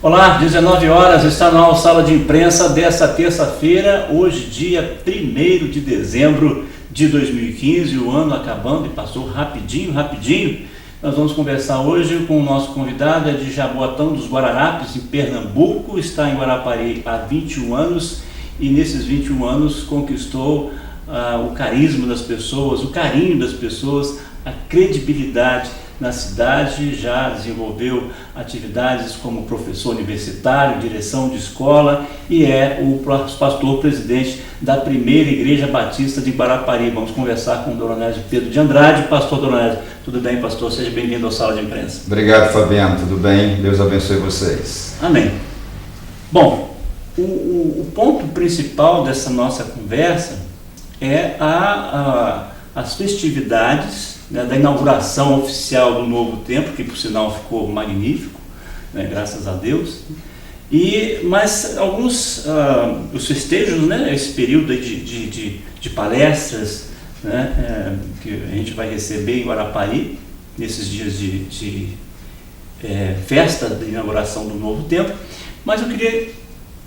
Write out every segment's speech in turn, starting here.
Olá, 19 horas, está na sala de imprensa desta terça-feira, hoje dia 1º de dezembro de 2015, o ano acabando e passou rapidinho. Nós vamos conversar hoje com o nosso convidado, é de Jaboatão dos Guararapes, em Pernambuco, está em Guarapari há 21 anos e nesses 21 anos conquistou o carisma das pessoas, o carinho das pessoas, a credibilidade na cidade, já desenvolveu atividades como professor universitário, direção de escola e é o pastor-presidente da primeira Igreja Batista de Guarapari. Vamos conversar com o Doronésio Pedro de Andrade. Pastor Doronésio, tudo bem, pastor? Seja bem-vindo à sala de imprensa. Obrigado, Fabiano. Tudo bem? Deus abençoe vocês. Amém. Bom, o ponto principal dessa nossa conversa é as festividades, né, da inauguração oficial do Novo Templo, que por sinal ficou magnífico, né, graças a Deus. Mas alguns os festejos, né, esse período aí de palestras, né, que a gente vai receber em Guarapari, nesses dias de festa de inauguração do Novo Templo. Mas eu queria,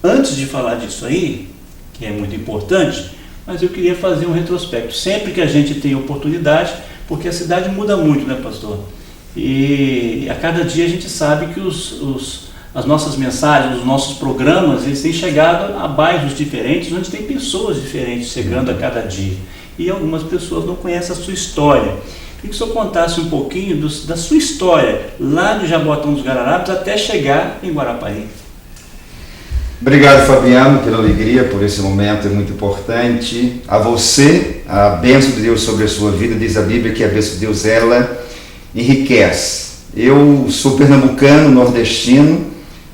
antes de falar disso aí, que é muito importante, mas eu queria fazer um retrospecto. Sempre que a gente tem oportunidade, porque a cidade muda muito, né, pastor? E a cada dia a gente sabe que as nossas mensagens, os nossos programas, eles têm chegado a bairros diferentes, onde tem pessoas diferentes chegando a cada dia. E algumas pessoas não conhecem a sua história. Queria que o senhor contasse um pouquinho da sua história, lá de Jaboatão dos Guararapes até chegar em Guarapari. Obrigado, Fabiano, pela alegria, por esse momento, é muito importante. A você, a bênção de Deus sobre a sua vida, diz a Bíblia que a bênção de Deus, ela enriquece. Eu sou pernambucano, nordestino,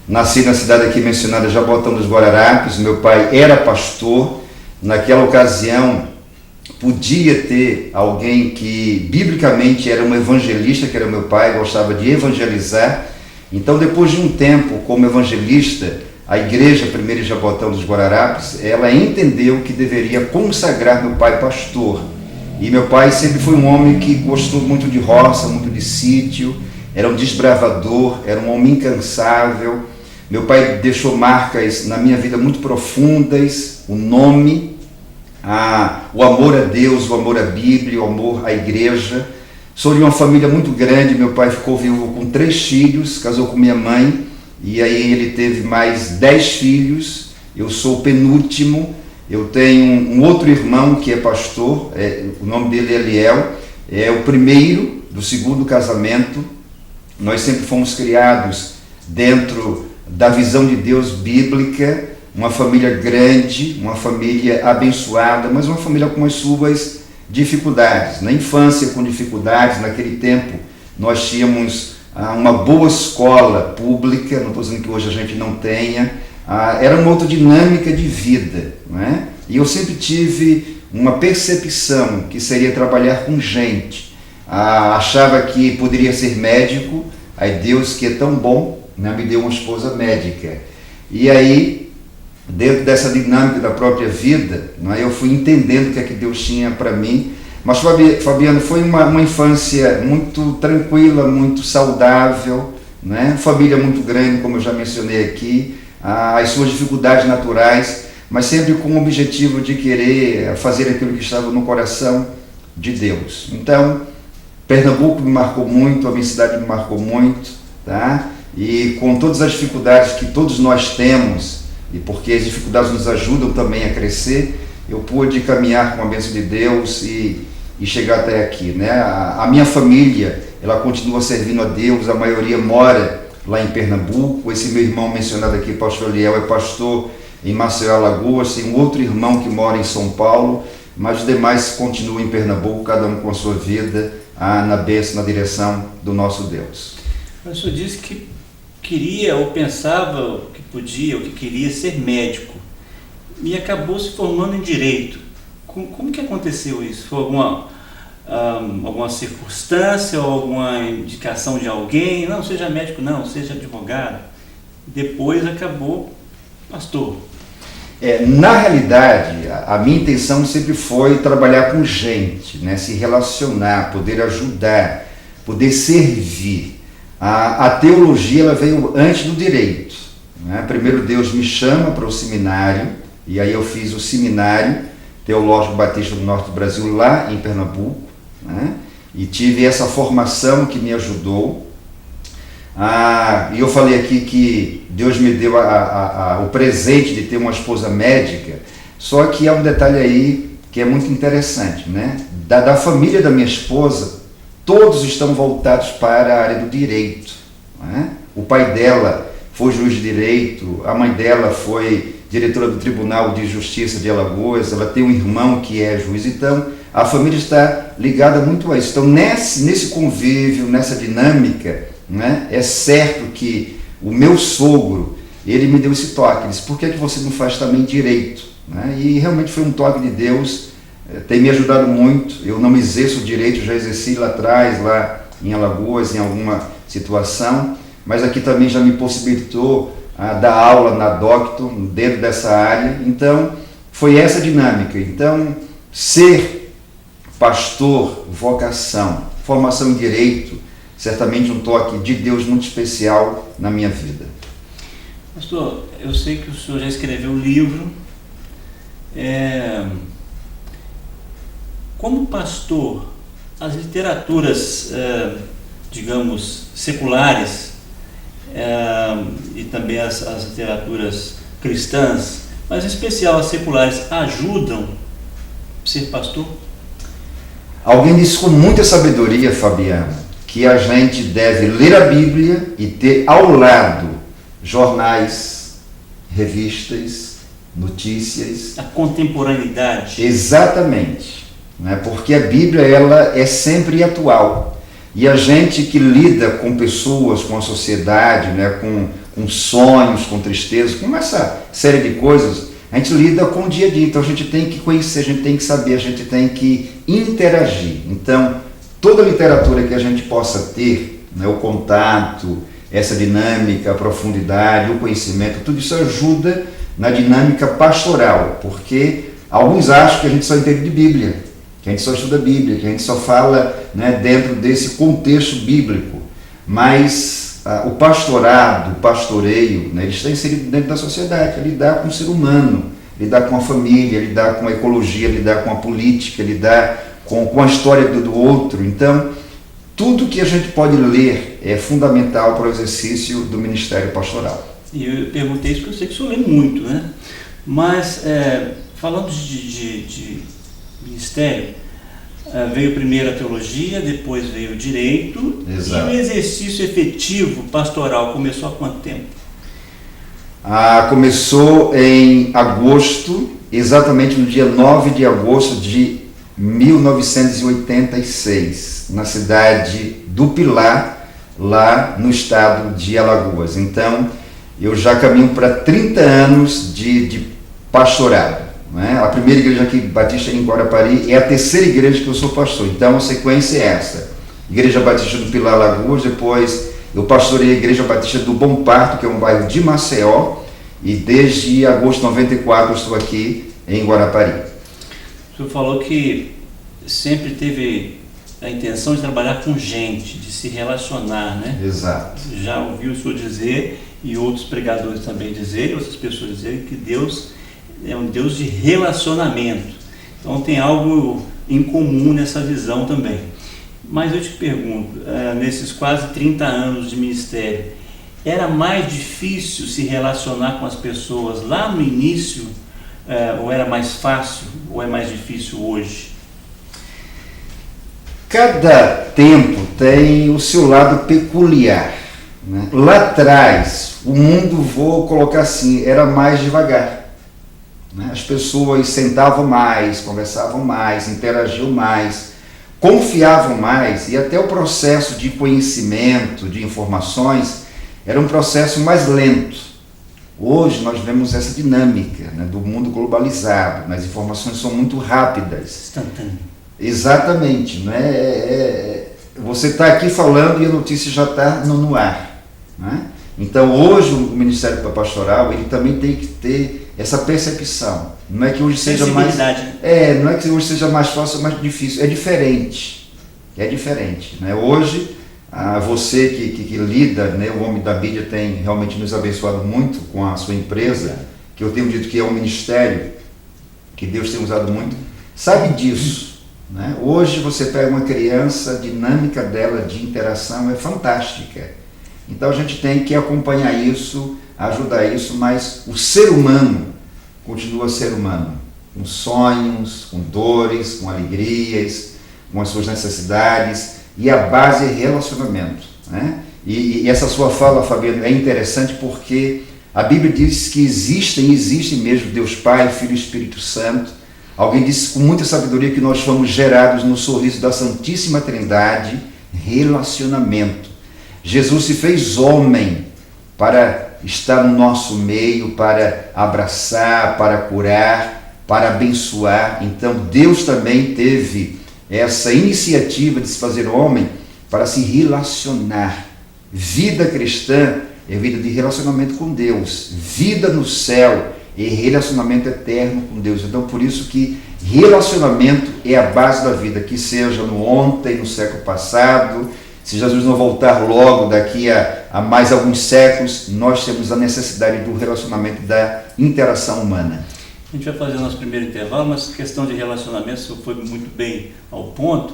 nasci na cidade aqui mencionada, Jaboatão dos Guararapes. Meu pai era pastor. Naquela ocasião, podia ter alguém que, biblicamente, era um evangelista, que era meu pai, gostava de evangelizar. Então, depois de um tempo como evangelista, a igreja primeira de Jaboatão dos Guararapes, ela entendeu que deveria consagrar meu pai pastor. E meu pai sempre foi um homem que gostou muito de roça, muito de sítio, era um desbravador, era um homem incansável. Meu pai deixou marcas na minha vida muito profundas, o nome, o amor a Deus, o amor à Bíblia, o amor à igreja. Sou de uma família muito grande, meu pai ficou viúvo com 3 filhos, casou com minha mãe, e aí ele teve mais 10 filhos, eu sou o penúltimo, eu tenho um outro irmão que é pastor, o nome dele é Eliel, é o primeiro do segundo casamento. Nós sempre fomos criados dentro da visão de Deus bíblica, uma família grande, uma família abençoada, mas uma família com as suas dificuldades. Na infância com dificuldades, naquele tempo nós tínhamos uma boa escola pública, não estou dizendo que hoje a gente não tenha, era uma outra dinâmica de vida, né? E eu sempre tive uma percepção que seria trabalhar com gente, achava que poderia ser médico, aí Deus, que é tão bom, né, me deu uma esposa médica, e aí dentro dessa dinâmica da própria vida, né, eu fui entendendo o que é que Deus tinha para mim. Mas, Fabiano, foi uma infância muito tranquila, muito saudável, né? Família muito grande, como eu já mencionei aqui, as suas dificuldades naturais, mas sempre com o objetivo de querer fazer aquilo que estava no coração de Deus. Então, Pernambuco me marcou muito, a minha cidade me marcou muito, tá? E com todas as dificuldades que todos nós temos, e porque as dificuldades nos ajudam também a crescer, eu pude caminhar com a bênção de Deus e chegar até aqui, né? A minha família, ela continua servindo a Deus, a maioria mora lá em Pernambuco. Esse meu irmão mencionado aqui, pastor Eliel, é pastor em Maceió, Alagoas. Tem um outro irmão que mora em São Paulo, mas os demais continuam em Pernambuco, cada um com a sua vida, na bênção, na direção do nosso Deus. O senhor disse que queria ou pensava que podia ou que queria ser médico e acabou se formando em Direito. Como que aconteceu isso? Foi alguma circunstância ou alguma indicação de alguém? Não, seja médico não, seja advogado. Depois acabou pastor. Na realidade, a minha intenção sempre foi trabalhar com gente, né? Se relacionar, poder ajudar, poder servir. A teologia ela veio antes do direito. né? Primeiro Deus me chama para o seminário, e aí eu fiz o seminário Teológico Batista do Norte do Brasil, lá em Pernambuco, né? E tive essa formação que me ajudou. E eu falei aqui que Deus me deu o presente de ter uma esposa médica, só que há um detalhe aí que é muito interessante, né? Da família da minha esposa, todos estão voltados para a área do direito, né? O pai dela foi juiz de direito, a mãe dela foi diretora do Tribunal de Justiça de Alagoas, ela tem um irmão que é juiz, então a família está ligada muito a isso. Então nesse convívio, nessa dinâmica, né, é certo que o meu sogro, ele me deu esse toque, ele disse, por que você não faz também direito? Né? E realmente foi um toque de Deus, tem me ajudado muito. Eu não exerço direito, já exerci lá atrás, lá em Alagoas, em alguma situação, mas aqui também já me possibilitou dar aula na Docton, dentro dessa área. Então, foi essa dinâmica. Então, ser pastor, vocação, formação em direito, certamente um toque de Deus muito especial na minha vida. Pastor, eu sei que o senhor já escreveu um livro. Como pastor, as literaturas, digamos, seculares, e também as literaturas cristãs, mas em especial as seculares, ajudam a ser pastor? Alguém disse com muita sabedoria, Fabiano, que a gente deve ler a Bíblia e ter ao lado jornais, revistas, notícias. A contemporaneidade. Exatamente, né? Porque a Bíblia ela é sempre atual. E a gente que lida com pessoas, com a sociedade, né? com sonhos, com tristezas, com essa série de coisas, a gente lida com o dia a dia. Então a gente tem que conhecer, a gente tem que saber, a gente tem que interagir. Então, toda a literatura que a gente possa ter, né? O contato, essa dinâmica, a profundidade, o conhecimento, tudo isso ajuda na dinâmica pastoral, porque alguns acham que a gente só entende de Bíblia, que a gente só estuda a Bíblia, que a gente só fala, né, dentro desse contexto bíblico, mas o pastorado, o pastoreio, né, ele está inserido dentro da sociedade, lidar com o ser humano, lidar com a família, lidar com a ecologia, lidar com a política, lidar com a história do outro. Então, tudo que a gente pode ler é fundamental para o exercício do ministério pastoral. E eu perguntei isso porque eu sei que o senhor lê muito, né? Mas, falando de ministério, veio primeiro a teologia, depois veio o direito. Exato. E o exercício efetivo pastoral começou há quanto tempo? Começou em agosto, exatamente no dia 9 de agosto de 1986, na cidade do Pilar, lá no estado de Alagoas. Então, eu já caminho para 30 anos de pastorado. Né? A primeira igreja aqui, Batista em Guarapari, é a terceira igreja que eu sou pastor. Então a sequência é essa: Igreja Batista do Pilar, Alagoas. Depois eu pastorei a Igreja Batista do Bom Parto, que é um bairro de Maceió, e desde agosto de 94 eu estou aqui em Guarapari. O senhor falou que sempre teve a intenção de trabalhar com gente, de se relacionar, né? Exato. Já ouviu o senhor dizer, e outros pregadores também dizerem, outras pessoas dizerem, que Deus é um Deus de relacionamento. Então tem algo em comum nessa visão também. Mas eu te pergunto, nesses quase 30 anos de ministério, era mais difícil se relacionar com as pessoas lá no início, ou era mais fácil, ou é mais difícil hoje? Cada tempo tem o seu lado peculiar, né? Lá atrás, o mundo, vou colocar assim, era mais devagar, né? As pessoas sentavam mais, conversavam mais, interagiam mais, confiavam mais, e até o processo de conhecimento, de informações, era um processo mais lento. Hoje nós vemos essa dinâmica, né, do mundo globalizado, as informações são muito rápidas. Instantâneo. Exatamente, né? Você está aqui falando e a notícia já está no ar, né? Então hoje o Ministério Pastoral ele também tem que ter essa percepção. Não é que hoje seja mais, não é que hoje seja mais fácil ou mais difícil, é diferente, né? Hoje Você que lida, né, o Homem da Mídia tem realmente nos abençoado muito com a sua empresa, que eu tenho dito que é um ministério que Deus tem usado muito, sabe disso, né? Hoje você pega uma criança, a dinâmica dela de interação é fantástica. Então a gente tem que acompanhar isso, ajudar isso, mas o ser humano continua ser humano, com sonhos, com dores, com alegrias, com as suas necessidades, e a base é relacionamento, né? E essa sua fala, Fabiano, é interessante porque a Bíblia diz que existe mesmo Deus Pai, Filho e Espírito Santo. Alguém disse com muita sabedoria que nós fomos gerados no sorriso da Santíssima Trindade, relacionamento. Jesus se fez homem para estar no nosso meio, para abraçar, para curar, para abençoar. Então Deus também teve essa iniciativa de se fazer homem para se relacionar. Vida cristã é vida de relacionamento com Deus, vida no céu é relacionamento eterno com Deus. Então por isso que relacionamento é a base da vida, que seja no ontem, no século passado, se Jesus não voltar logo daqui a mais alguns séculos, nós temos a necessidade do relacionamento, da interação humana. A gente vai fazer o nosso primeiro intervalo, mas questão de relacionamento, se foi muito bem ao ponto,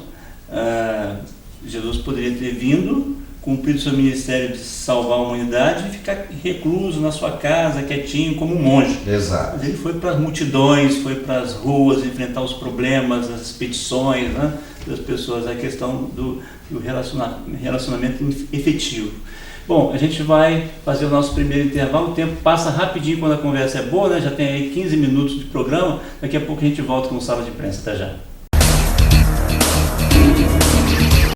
Jesus poderia ter vindo, cumprido seu ministério de salvar a humanidade e ficar recluso na sua casa, quietinho, como um monge. Exato. Mas ele foi para as multidões, foi para as ruas, enfrentar os problemas, as petições, né, das pessoas, a questão do relacionamento efetivo. Bom, a gente vai fazer o nosso primeiro intervalo, o tempo passa rapidinho quando a conversa é boa, né? Já tem aí 15 minutos de programa, daqui a pouco a gente volta com Sala de Imprensa, até já.